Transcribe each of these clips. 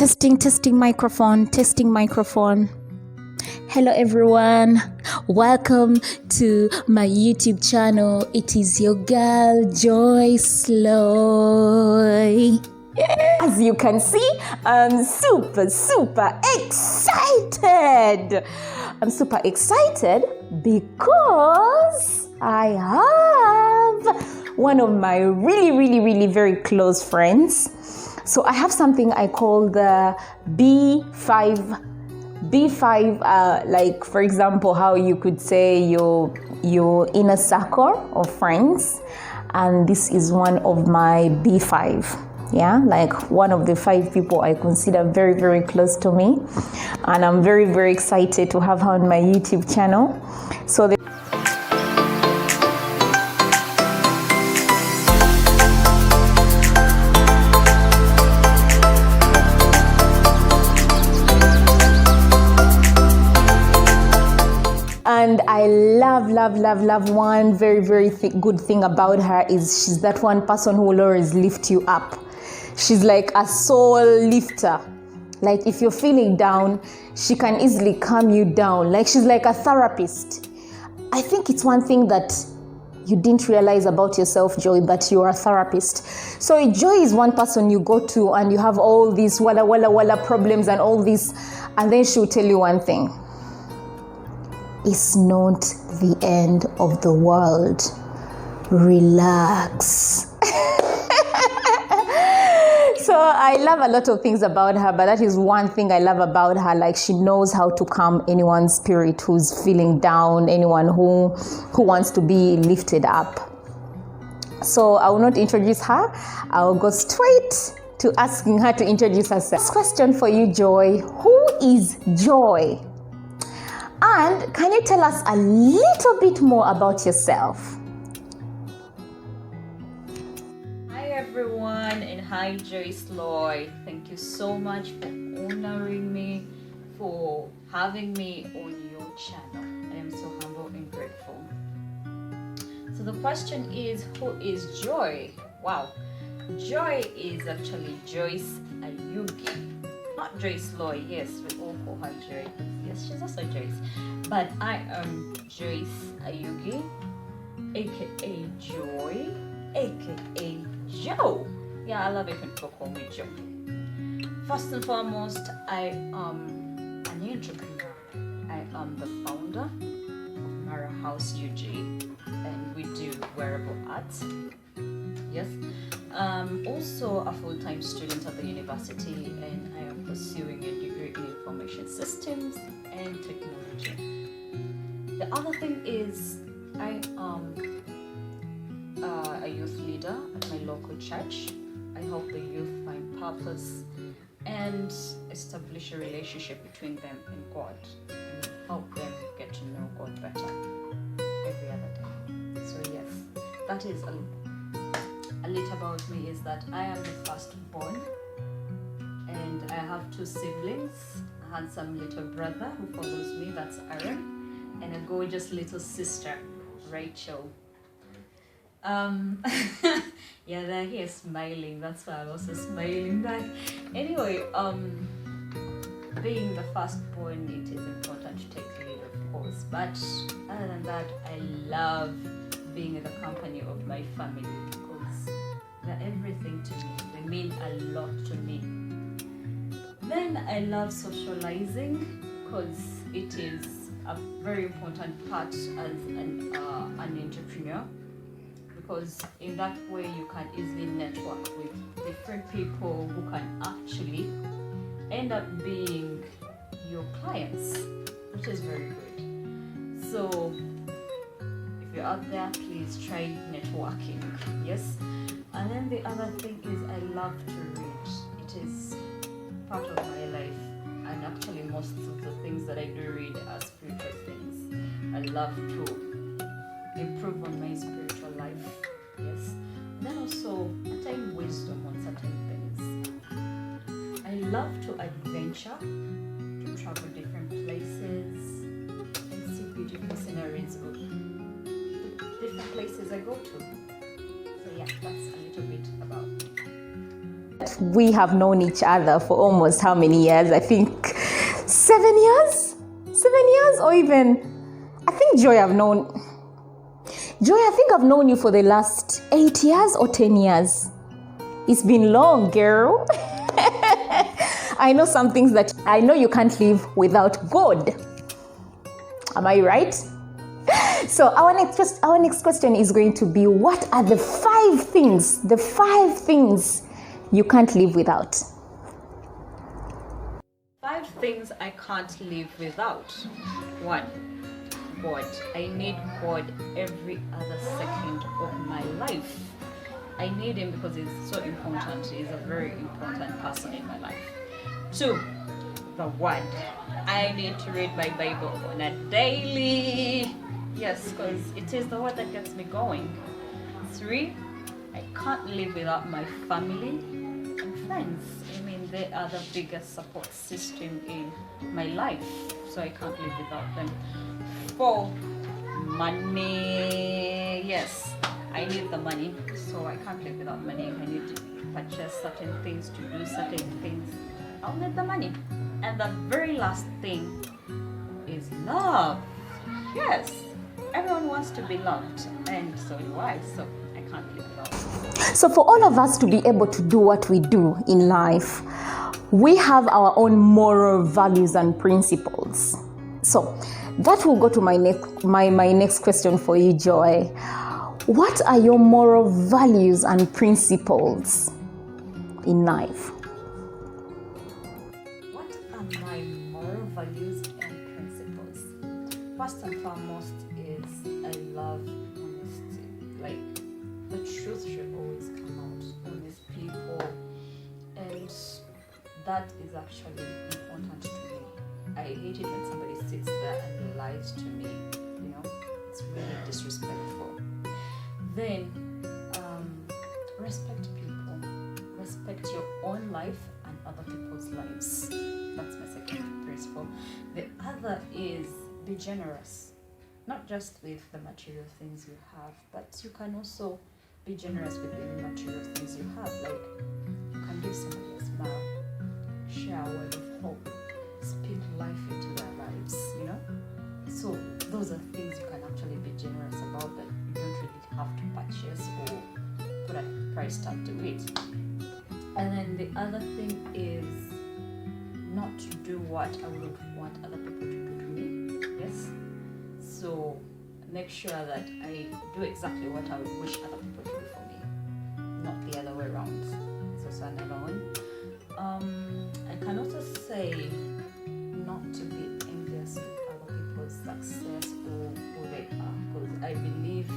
Testing microphone, testing microphone. Hello everyone, welcome to my YouTube channel. It is your girl Joy Sloy. As you can see, I'm super excited. I'm super excited because I have one of my really very close friends. So I have something I call the B5, like for example, how you could say your inner circle of friends, and this is one of my B5. Yeah, like one of the 5 people I consider very close to me, and I'm very excited to have her on my YouTube channel. So and I love one very good thing about her is she's that one person who will always lift you up. She's like a soul lifter. Like if you're feeling down, she can easily calm you down. Like she's like a therapist. I think it's one thing that you didn't realize about yourself, Joy, that you're a therapist. So Joy is one person you go to and you have all these walla problems and all this, and then she'll tell you one thing. It's not the end of the world. Relax. So I love a lot of things about her, but that is one thing I love about her. Like she knows how to calm anyone's spirit who's feeling down, anyone who wants to be lifted up. So I will not introduce her. I will go straight to asking her to introduce herself. This question for you, Joy. Who is Joy? And can you tell us a little bit more about yourself? Hi everyone, and hi Joy Sloy. Thank you so much for honoring me, for having me on your channel. I am so humble and grateful. So the question is, who is Joy? Wow, Joy is actually Joyce Ayugi. Not Joy Sloy, yes, we all call her Joy. Yes, she's also Joyce. But I am Joyce Ayugi, aka Joy, aka Joe. Yeah, I love it when people call me Joe. First and foremost, I am an entrepreneur. I am the founder of Mara House UG, and we do wearable art. Yes. Also a full-time student at the university, and I am pursuing a degree in information systems and technology. The other thing is I am a youth leader at my local church. I help the youth find purpose and establish a relationship between them and God, and help them get to know God better every other day. So yes, that is a little about me, is that I am the firstborn, and I have 2 siblings, a handsome little brother who follows me, that's Aaron, and a gorgeous little sister, Rachel. Yeah, they're here smiling, that's why I'm also smiling back. Anyway, being the firstborn, it is important to take lead, of course, but other than that, I love being in the company of my family. They're everything to me. They mean a lot to me. Then I love socializing, because it is a very important part as an entrepreneur, because in that way you can easily network with different people who can actually end up being your clients, which is very good. So if you're out there, please try networking. Yes. And then the other thing is I love to read. It is part of my life, and actually most of the things that I do read are spiritual things. I love to improve on my spiritual life, yes. And then also attain wisdom on certain things. I love to adventure, to travel different places and see beautiful sceneries of different places I go to. So yeah, that's a little bit about me. We have known each other for almost how many years? I think 7 years? 7 years? Or even, I think Joy, I think I've known you for the last 8 years or 10 years. It's been long, girl. I know some things that I know you can't live without God. Am I right? So our next question is going to be, what are the 5 things you can't live without? 5 things I can't live without. 1, God. I need God every other second of my life. I need him because he's so important. He's a very important person in my life. 2, the Word. I need to read my Bible on a daily. Yes, because it is the Word that gets me going. 3, I can't live without my family and friends. I mean, they are the biggest support system in my life, so I can't live without them. 4, money. Yes, I need the money, so I can't live without money. I need to purchase certain things, to do certain things. I'll need the money. And the very last thing is love. Yes, everyone wants to be loved, and so do I, so I can't live without it. So for all of us to be able to do what we do in life, we have our own moral values and principles. So that will go to my next question for you, Joy. What are your moral values and principles in life? What are my moral values and principles? First and foremost is I love honesty. Like, the truth should always come out. Honest people, and that is actually important to me. I hate it when somebody sits there and lies to me. You know, it's really disrespectful. Then, respect people. Respect your own life and other people's lives. That's my second principle. The other is be generous. Not just with the material things you have, but you can also be generous with the immaterial things you have. Like, you can give somebody a smile, share a word of hope, speak life into their lives, you know? So those are things you can actually be generous about that you don't really have to purchase or put a price tag to it. And then the other thing is not to do what I would want other people to do to me. Yes? So make sure that I do exactly what I would wish other people to do for me, not the other way around. It's also another one. I can also say not to be envious with other people's success or who they are, because I believe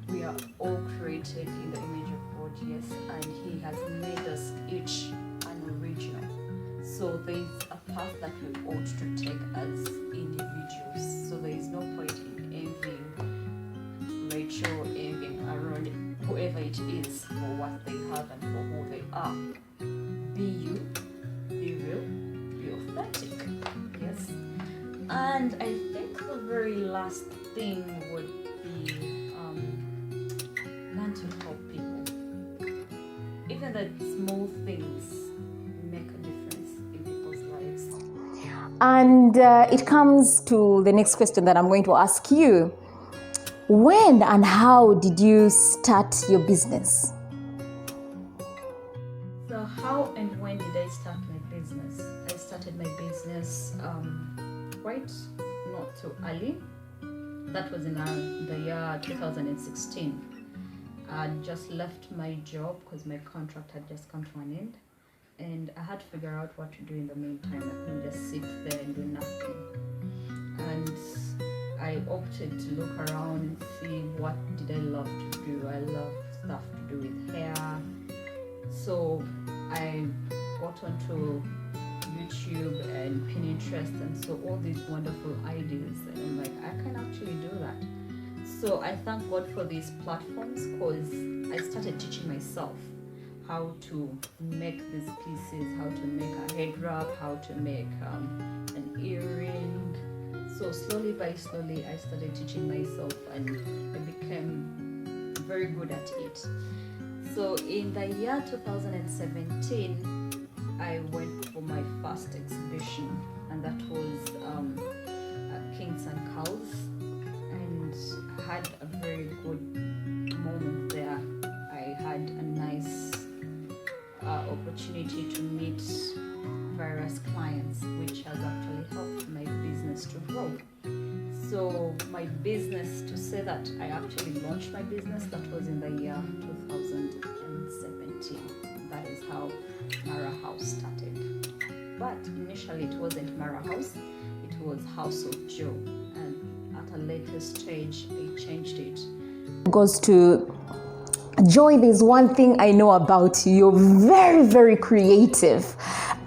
we are all created in the image of God, yes, and He has made us each an original. So there is a path that we ought to take as individuals. So there is no point in envying Rachel, envying Aaron, whoever it is, for what they have and for who they are. Be you, be real, be authentic. Yes. And I think the very last thing would be learn to help people. Even the small things make a difference in people's lives. And it comes to the next question that I'm going to ask you. When and how did you start your business? So how and when did I start my business? I started my business quite not too early. That was in the year 2016. I just left my job because my contract had just come to an end, and I had to figure out what to do in the meantime. I couldn't just sit there and do nothing. And I opted to look around and see what did I love to do. I love stuff to do with hair. So I got onto YouTube and Pinterest and saw all these wonderful ideas, and I'm like, I can actually do that. So I thank God for these platforms, because I started teaching myself how to make these pieces, how to make a head wrap, how to make an earring. So slowly by slowly I started teaching myself, and I became very good at it. So in the year 2017, I went for my first exhibition, and that was Kings and Cows, and I had a very good moment there. I had a nice opportunity to meet various clients, which has actually helped my business to grow. So my business, to say that I actually launched my business, that was in the year 2017. That is how Mara House started. But initially it wasn't Mara House, it was House of Joe. And at a later stage, I changed it. Goes to Joy, there's one thing I know about you. You're very, very creative.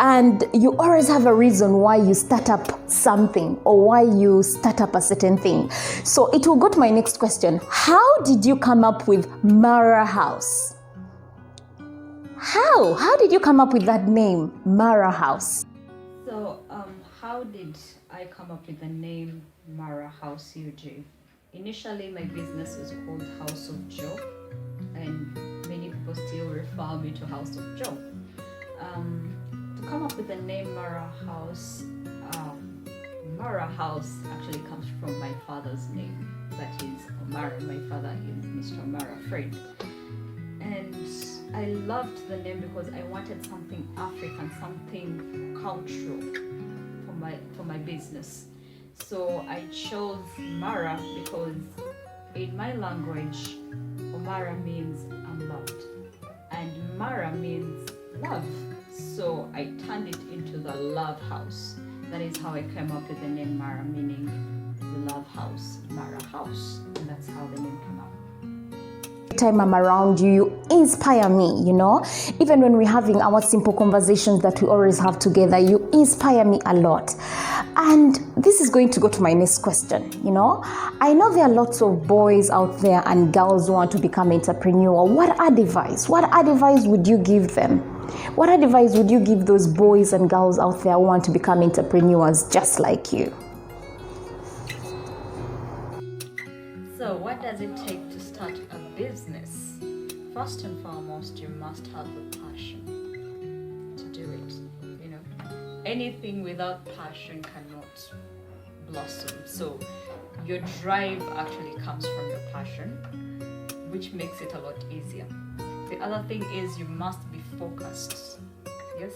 And you always have a reason why you start up something or why you start up a certain thing. So it will go to my next question. How did you come up with Mara House? How did you come up with that name, Mara House? So how did I come up with the name Mara House UG? Initially, my business was called House of Joe, and many people still refer me to House of Joe. To come up with the name Mara House actually comes from my father's name, that is Omara. My father is Mr. Omara Fred. And I loved the name because I wanted something African, something cultural for my business. So I chose Mara because in my language, Omara means I'm loved, and Mara means love. So I turned it into the Love House. That is how I came up with the name Mara, meaning the Love House, Mara House. And that's how the name came up. Every time I'm around you, you inspire me, you know. Even when we're having our simple conversations that we always have together, you inspire me a lot. And this is going to go to my next question, you know. I know there are lots of boys out there and girls who want to become entrepreneur. What advice would you give them? What advice would you give those boys and girls out there who want to become entrepreneurs just like you? So what does it take to start a business? First and foremost, you must have the passion to do it. You know, anything without passion cannot blossom. So your drive actually comes from your passion, which makes it a lot easier. The other thing is you must be focused. Yes,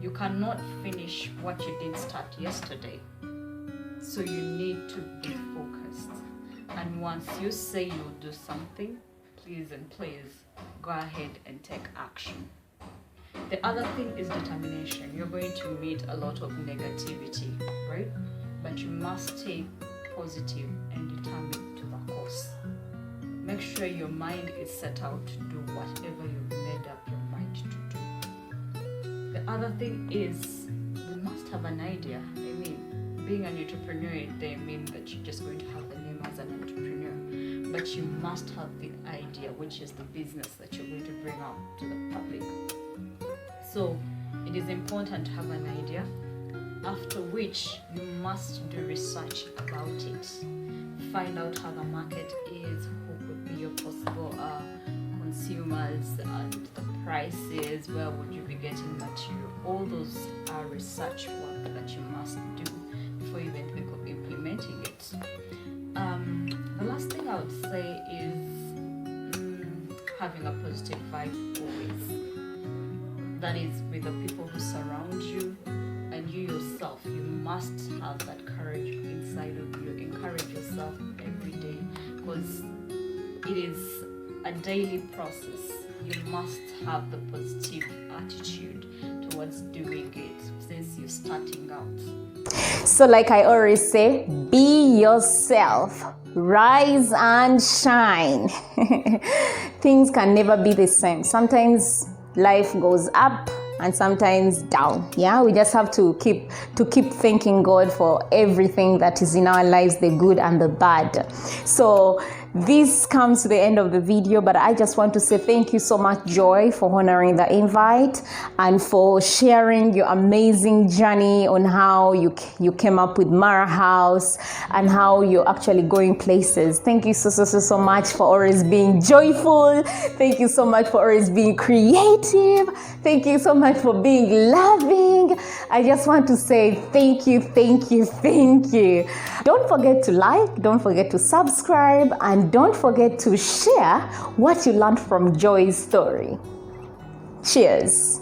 you cannot finish what you didn't start yesterday. So you need to be focused. And once you say you'll do something, please go ahead and take action. The other thing is determination. You're going to meet a lot of negativity, right? But you must stay positive and determined to the course. Make sure your mind is set out to do whatever you've made up your mind to do. The other thing is you must have an idea. I mean, being an entrepreneur, they mean that you're just going to have the name as an entrepreneur. But you must have the idea, which is the business that you're going to bring out to the public. So it is important to have an idea, after which you must do research about it. Find out how the market is, who could be your possible consumers, and the prices, where would you be getting material. All those are research work that you must do before you even think of implementing it. The last thing I would say is having a positive vibe always. That is with the people who surround you and you yourself. You must have that courage inside of you. Encourage yourself every day because it is a daily process. You must have the positive attitude towards doing it since you're starting out. So like I always say, be yourself, rise and shine. Things can never be the same. Sometimes life goes up and sometimes down. Yeah, we just have to keep thanking God for everything that is in our lives, the good and the bad. So This comes to the end of the video, but I just want to say thank you so much, Joy, for honoring the invite and for sharing your amazing journey on how you came up with Mara House and how you're actually going places. Thank you so much for always being joyful. Thank you so much for always being creative. Thank you so much for being loving. I just want to say thank you. Don't forget to like, don't forget to subscribe, and don't forget to share what you learned from Joy's story. Cheers.